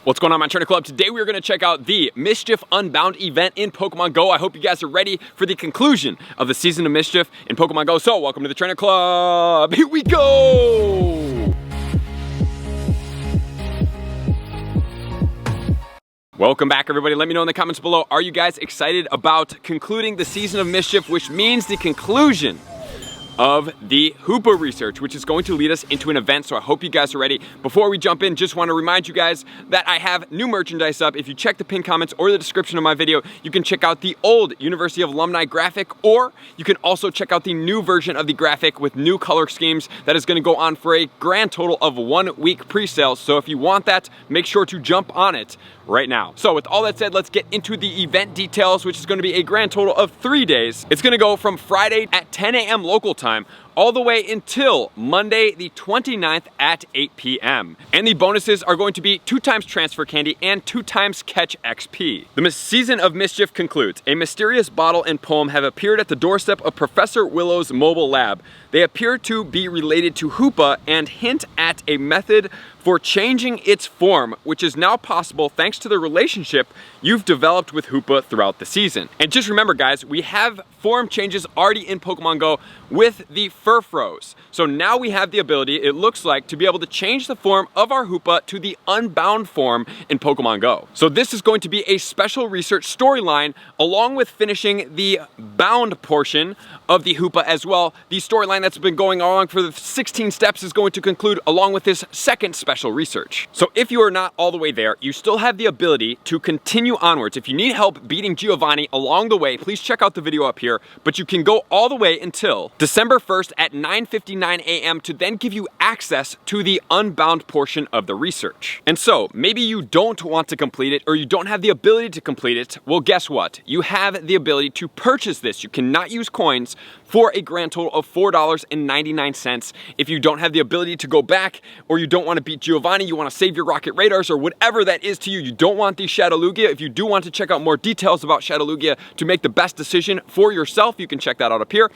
What's going on, my trainer club? Today we are going to check out the Mischief Unbound event in Pokemon Go. I hope you guys are ready for the conclusion of the season of Mischief in Pokemon Go. So welcome to the trainer club. Here we go. Welcome back, everybody. Let me know in the comments below, are you guys excited about concluding the season of Mischief, which means the conclusion of the HOOPA research, which is going to lead us into an event. So I hope you guys are ready. Before we jump in, just want to remind you guys that I have new merchandise up. If you check the pinned comments or the description of my video, you can check out the old University of Alumni graphic, or you can also check out the new version of the graphic with new color schemes that is going to go on for a grand total of 1 week pre-sale. So if you want that, make sure to jump on it right now. So with all that said, let's get into the event details, which is going to be a grand total of 3 days. It's going to go from Friday at 10 a.m. local time all the way until Monday the 29th at 8 p.m. And the bonuses are going to be 2 times transfer candy and 2 times catch XP. The season of Mischief concludes. A mysterious bottle and poem have appeared at the doorstep of Professor Willow's mobile lab. They appear to be related to HOOPA and hint at a method for changing its form, which is now possible thanks to the relationship you've developed with HOOPA throughout the season. And just remember, guys, we have form changes already in Pokemon Go with the Furfros. So now we have the ability, it looks like, to be able to change the form of our HOOPA to the Unbound form in Pokemon Go. So this is going to be a special research storyline along with finishing the Bound portion of the HOOPA as well. The storyline that's been going along for the 16 steps is going to conclude along with this second special research. So if you are not all the way there, you still have the ability to continue onwards. If you need help beating Giovanni along the way, please check out the video up here, but you can go all the way until December 1st at 9:59 a.m. to then give you access to the Unbound portion of the research. And so maybe you don't want to complete it or you don't have the ability to complete it. Well, guess what? You have the ability to purchase this. You cannot use coins for a grand total of $4.99. If you don't have the ability to go back, or you don't want to beat Giovanni, you want to save your Rocket Radars, or whatever that is to you, you don't want the Shadow Lugia. If you do want to check out more details about Shadow Lugia to make the best decision for yourself, you can check that out up here.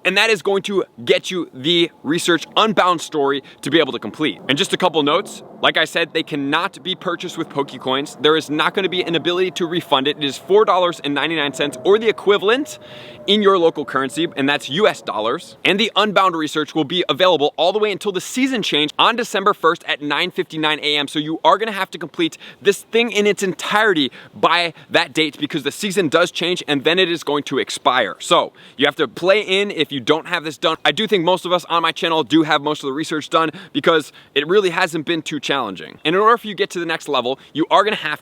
And that is going to get you the Research Unbound story to be able to complete. And just a couple notes, like I said, they cannot be purchased with Pokecoins. There is not going to be an ability to refund it. It is $4.99 or the equivalent in your local currency, and that's US dollars. And the Unbound research will be available all the way until the season change on December 1st at 9:59 a.m. So you are going to have to complete this thing in its entirety by that date because the season does change and then it is going to expire. So you have to play in if you don't have this done. I do think most of us on my channel do have most of the research done because it really hasn't been too challenging. And in order for you to get to the next level, you are going to have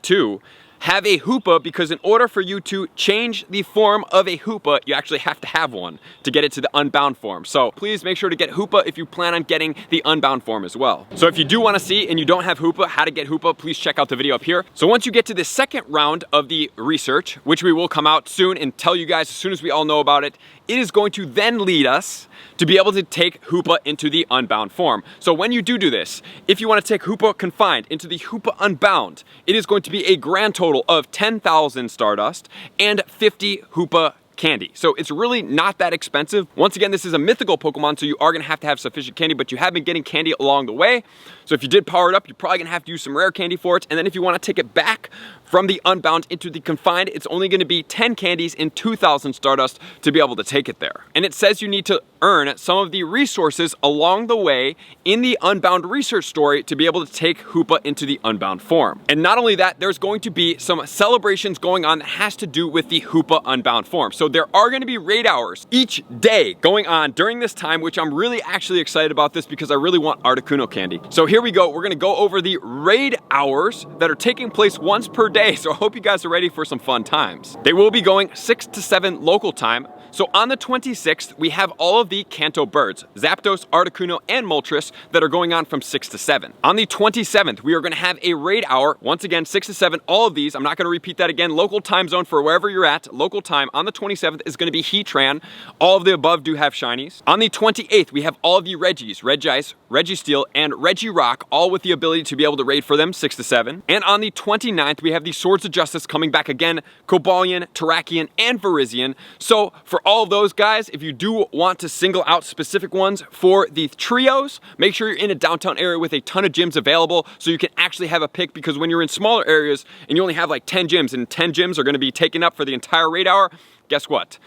a HOOPA, because in order for you to change the form of a HOOPA, you actually have to have one to get it to the Unbound form. So please make sure to get HOOPA if you plan on getting the Unbound form as well. So if you do want to see and you don't have HOOPA, how to get HOOPA, please check out the video up here. So once you get to the second round of the research, which we will come out soon and tell you guys as soon as we all know about it, it is going to then lead us to be able to take HOOPA into the Unbound form. So when you do this, if you want to take HOOPA Confined into the HOOPA Unbound, it is going to be a grand total of 10,000 Stardust and 50 HOOPA candy. So it's really not that expensive. Once again, this is a mythical Pokemon, so you are going to have sufficient candy, but you have been getting candy along the way. So if you did power it up, you're probably going to have to use some rare candy for it. And then if you want to take it back from the Unbound into the Confined, it's only going to be 10 candies and 2,000 Stardust to be able to take it there. And it says you need to earn some of the resources along the way in the Unbound research story to be able to take HOOPA into the Unbound form. And not only that, there's going to be some celebrations going on that has to do with the HOOPA Unbound form. So there are going to be raid hours each day going on during this time, which I'm really actually excited about this because I really want Articuno candy. So here we go. We're going to go over the raid hours that are taking place once per day. So I hope you guys are ready for some fun times. They will be going 6 to 7 local time. So on the 26th, we have all of the Kanto birds, Zapdos, Articuno, and Moltres that are going on from 6 to 7. On the 27th, we are going to have a raid hour, once again, 6 to 7, all of these. I'm not going to repeat that again. Local time zone for wherever you're at. Local time on the 27th is going to be Heatran. All of the above do have shinies. On the 28th, we have all of the Regis, Regice, Registeel, and Regirock, all with the ability to be able to raid for them, 6 to 7. And on the 29th, we have the Swords of Justice coming back again, Cobalion, Terrakion, and Virizion. So for all of those guys, if you do want to single out specific ones for the trios. Make sure you're in a downtown area with a ton of gyms available so you can actually have a pick, because when you're in smaller areas and you only have like 10 gyms and 10 gyms are gonna be taken up for the entire raid hour, guess what?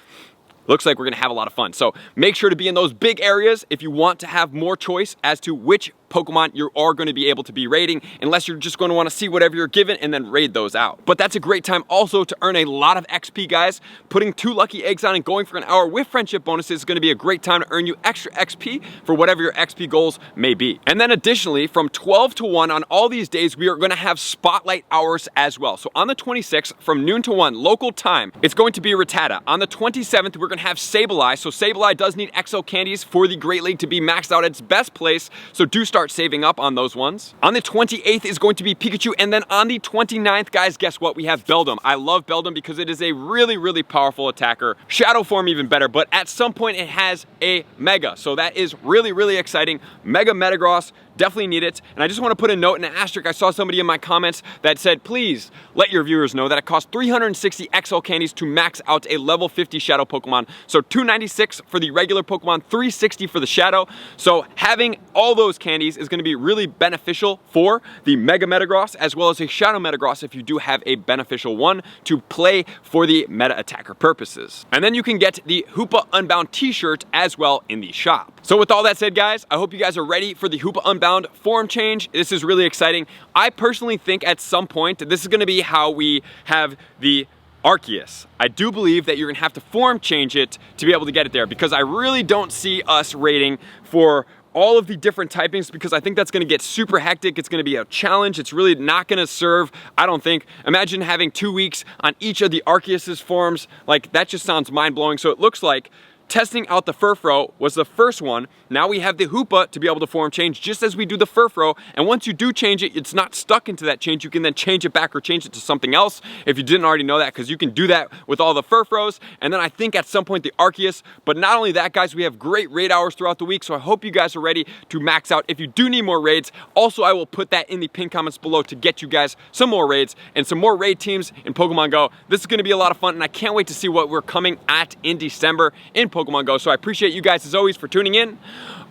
Looks like we're gonna have a lot of fun. So make sure to be in those big areas if you want to have more choice as to which Pokemon you are going to be able to be raiding, unless you're just going to want to see whatever you're given and then raid those out. But that's a great time also to earn a lot of XP, guys. Putting 2 lucky eggs on and going for an hour with friendship bonuses is going to be a great time to earn you extra XP for whatever your XP goals may be. And then additionally, from 12 to 1 on all these days, we are going to have spotlight hours as well. So on the 26th, from noon to 1 local time, it's going to be Rattata. On the 27th, we're going to have Sableye. So Sableye does need XL candies for the Great League to be maxed out at its best place, so do start saving up on those ones. On the 28th is going to be Pikachu, and then on the 29th, guys, guess what? We have Beldum. I love Beldum because it is a really, really powerful attacker. Shadow form even better, but at some point it has a Mega, so that is really, really exciting. Mega Metagross, definitely need it. And I just want to put a note and an asterisk. I saw somebody in my comments that said, please let your viewers know that it costs 360 XL candies to max out a level 50 Shadow Pokemon. So 296 for the regular Pokemon, 360 for the Shadow. So having all those candies is going to be really beneficial for the Mega Metagross as well as a Shadow Metagross if you do have a beneficial one to play for the meta attacker purposes. And then you can get the HOOPA Unbound t-shirt as well in the shop. So with all that said, guys, I hope you guys are ready for the HOOPA Unbound form change. This is really exciting. I personally think at some point this is going to be how we have the Arceus. I do believe that you're gonna have to form change it to be able to get it there, because I really don't see us rating for all of the different typings, because I think that's gonna get super hectic. It's gonna be a challenge. It's really not gonna serve, I don't think. Imagine having 2 weeks on each of the Arceus's forms. Like, that just sounds mind-blowing. So it looks like testing out the Furfrou was the first one. Now we have the Hoopa to be able to form change just as we do the Furfrou. And once you do change it, it's not stuck into that change. You can then change it back or change it to something else if you didn't already know that, because you can do that with all the Furfrous. And then I think at some point the Arceus. But not only that, guys, we have great raid hours throughout the week. So I hope you guys are ready to max out. If you do need more raids, also I will put that in the pinned comments below to get you guys some more raids and some more raid teams in Pokemon Go. This is going to be a lot of fun, and I can't wait to see what we're coming at in December in Pokemon Go. So I appreciate you guys as always for tuning in.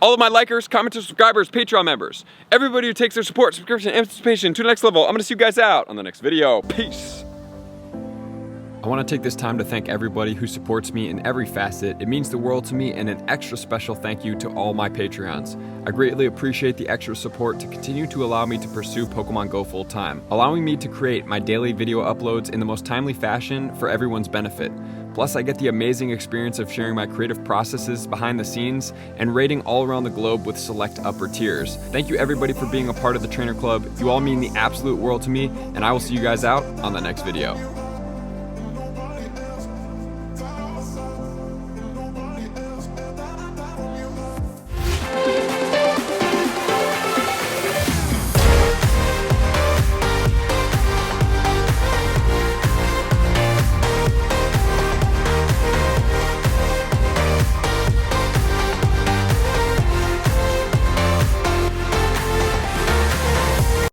All of my likers, commenters, subscribers, Patreon members, everybody who takes their support, subscription, and anticipation to the next level. I'm gonna see you guys out on the next video. Peace. I want to take this time to thank everybody who supports me in every facet. It means the world to me, and an extra special thank you to all my Patreons. I greatly appreciate the extra support to continue to allow me to pursue Pokemon Go full time, allowing me to create my daily video uploads in the most timely fashion for everyone's benefit. Plus, I get the amazing experience of sharing my creative processes behind the scenes and raiding all around the globe with select upper tiers. Thank you everybody for being a part of the Trainer Club. You all mean the absolute world to me, and I will see you guys out on the next video.